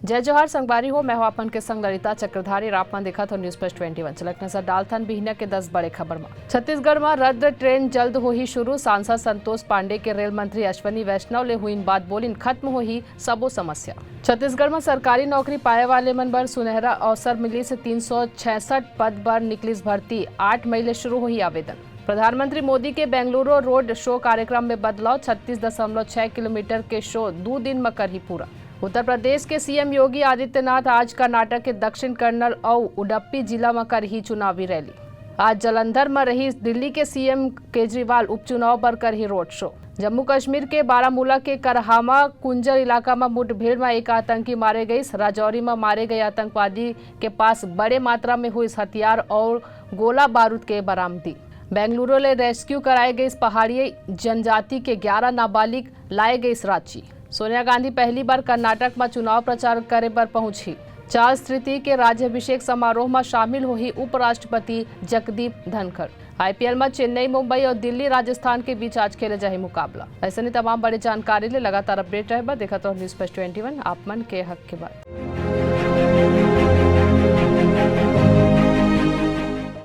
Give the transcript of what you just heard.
जय जोहार संगवारी हो। मैं हूं अपन के संग ललिता चक्रधारी। रापमान देखा तो न्यूज प्लस 21 चलक नजर डालथन बिहनिया के 10 बड़े खबर में। छत्तीसगढ़ में रद्द ट्रेन जल्द हो ही शुरू। सांसद संतोष पांडे के रेल मंत्री अश्विनी वैष्णव ले हुई बात बोलिन खत्म हो ही सबो समस्या। छत्तीसगढ़ में सरकारी नौकरी पाए वाले मन बर सुनहरा अवसर मिली से 366 पद पर निकलिस भर्ती। 8 मई ले शुरू हो ही आवेदन। प्रधानमंत्री मोदी के बेंगलुरु रोड शो कार्यक्रम में बदलाव। 36.6 किलोमीटर के शो 2 दिन में कर ही पूरा। उत्तर प्रदेश के सीएम योगी आदित्यनाथ आज कर्नाटक के दक्षिण कन्नड़ और उडुपी जिला में कर ही चुनावी रैली। आज जालंधर में रही दिल्ली के सीएम केजरीवाल उपचुनाव पर कर ही रोड शो। जम्मू कश्मीर के बारामूला के करहामा कुंजर इलाका में मुठभेड़ में एक आतंकी मारे गई। राजौरी में मारे गए आतंकवादी के पास बड़े मात्रा में हुई हथियार और गोला बारूद के बरामदी। बेंगलुरु ले रेस्क्यू कराए गए पहाड़ी जनजाति के 11 नाबालिग लाए गए रांची। सोनिया गांधी पहली बार कर्नाटक में चुनाव प्रचार करे पर पहुंची। चार्ल्स तृतीय के राज्याभिषेक समारोह में शामिल हुई उपराष्ट्रपति जगदीप धनखड़। आईपीएल में चेन्नई, मुंबई और दिल्ली, राजस्थान के बीच आज खेले जाए मुकाबला। ऐसे नहीं तमाम बड़ी जानकारी ले लगातार अपडेट रहे। देखा तो न्यूज प्लस 21 आप मन के हक के बाद।